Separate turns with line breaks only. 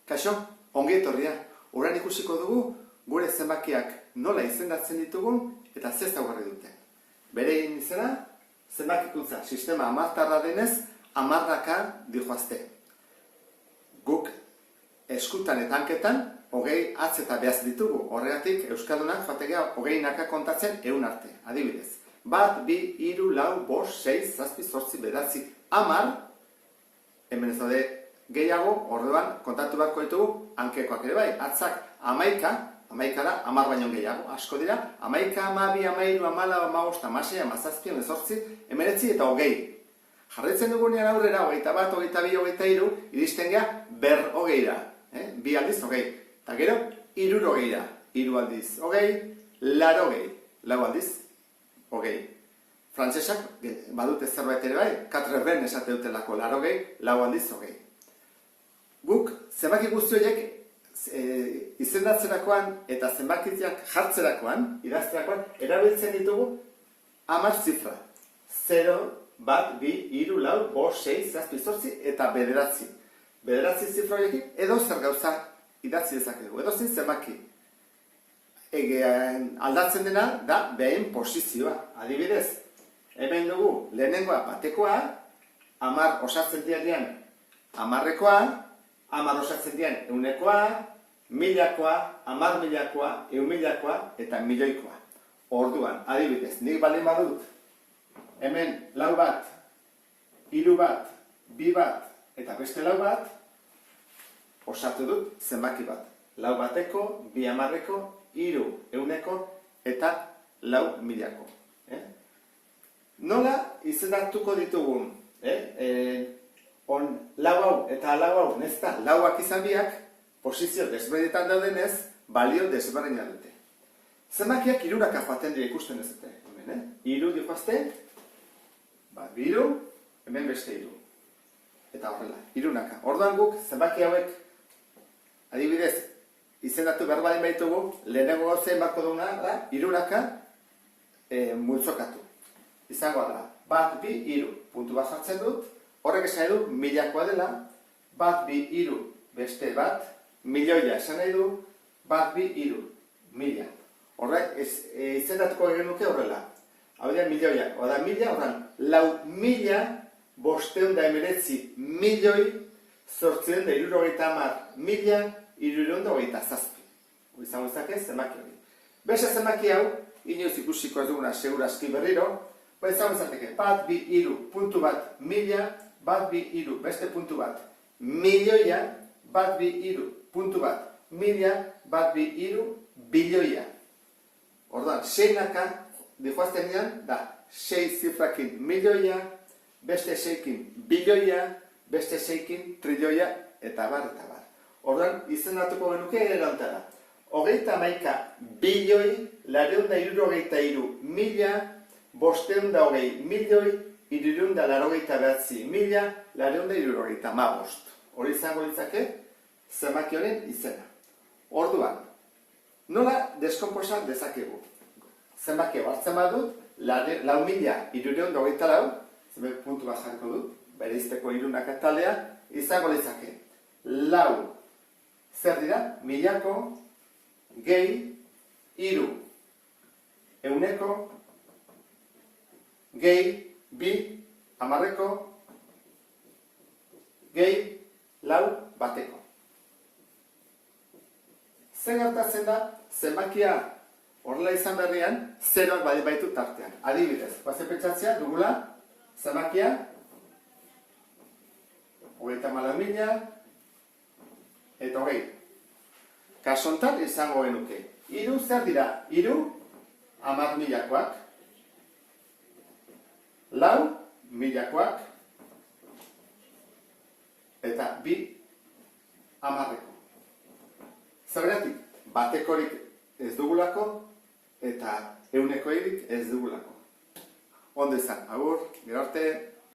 Kaixo, ongi etorria. Orain ikusiko dugu gure zenbakiak nola izendatzen ditugun eta ze ezaugarri dute. Bere izena, zenbakikuntza sistema hamartarra denez, hamarraka dijoazte. Guk eskutan eta hanketan, hogei atz eta behaz ditugu. Horregatik, Euskaldunak joategea hogeinaka kontatzen 100 arte. Adibidez, 1, 2, 3, 4, 5, 6, 7, 8, 9, 10, hemen ez daude gehiago, orduan kontatu beharko ditugu hankekoak ere bai. Atzak 11, 11 da, 10 baino gehiago, asko dira. 11, 12, 13, 14, 15, 16, 17, 19 eta 20. Jarraitzen dugunean aurrera, 21, 22, 23, iristen gea berrogeira. Bi aldiz, hogei. Eta gero, hirurogeira. Hiru aldiz, hogei, laurogei. Lau aldiz, hogei. Frantsesak badute zerbait ere bai, 4 esate dutelako, laurogei, lau aldiz, hogei. Guk, zenbaki guzti horiek izendatzerakoan eta zenbakiak jartzerakoan, idazterakoan, erabiltzen ditugu 10 zifra. 0, 1, 2, 3, 4, 5, 6, 7, 8 eta 9. 9 zifra horiekin edo zer gauza idatzi dezakegu, edo zen zenbaki. Aldatzen dena da behin posizioa. Adibidez, hemen dugu lehenengoa batekoa, 10 osatzen dianean 10ekoa, 10 osatzen dian 100ekoa, 1000ekoa, 10.000ekoa, 100.000ekoa eta milioikoa. Orduan, adibidez, nik baldin badut, hemen lau bat, hiru bat, bi bat eta beste lau bat, osatu dut zenbaki bat. Lau bateko, bi 10eko, hiru 100eko eta lau 1000eko. Nola izendatuko ditugun? Lau hau eta lau hau, nezta, lauak izan biak, posizio desberdinetan daudenez, balio desberdina dute. Zenbakiak hiruraka joaten dira ikusten ez dute. Hiru dijoazte, bat hiru, hemen beste hiru. Eta horrela, hirunaka. Orduan guk, zenbaki hauek, adibidez, izendatu behar baldin baitugu, lehenengo gauzein bako duguna da, hiruraka multzokatu. Izango da, bat, bi, hiru, puntu bat jartzen dut, horrek esan nahi du, 1000ekoa dela, bat, bi, hiru, beste bat, milioia esan nahi du, bat, bi, hiru, 1000. Horrek, izendatuko egin nuke horrela. Hau da, milioia, oda 1000, horren, lau 1000, 519 milioi, 870.000, 327. Izango izake, zenbaki hori. Beste zenbaki hau, inoiz ikusiko ez duguna segurazki berriro, izango izateke, bat, bi, hiru, puntu bat, 1000, bat, bi, hiru, beste puntu bat, milioia, bat, bi, hiru, puntu bat, 1000, bat, bi, hiru, bilioia. Orduan, seinaka, dijoazten dian, da, 6 zifrakin milioia, beste 6kin bilioia, beste 6kin trilioia, eta bar, eta bar. Orduan, izendatuko genuke erantara. 31 bilioi, 263 mila, 520 milioi, 389 mila, 275. Hori izango litzake, zenbaki honen izena. Orduan, nola deskomposa dezakegu? Zenbaki hau hartzen badut, 4.324, zenbait puntu bat jarriko dut, bereizteko hirunak taldea, izango litzake. Lau, zer dira? 1000eko, gehi, hiru, 100eko, gehi, bi, 10eko, gehi, lau, bateko. Zer gertatzen da, zenbakia horrela izan berrian, zeroak badi baitu tartean. Adibidez, guazen pentsatzea dugula, zenbakia, 34.000, eta hogei. Kasontan izango genuke. Hiru zer dira? Hiru, 10.000koak, lau, 1000koak, eta bi, 10eko. Zergatik, batekorik ez dugulako, eta 100ekorik ez dugulako. Ondo izan, agur, gero arte.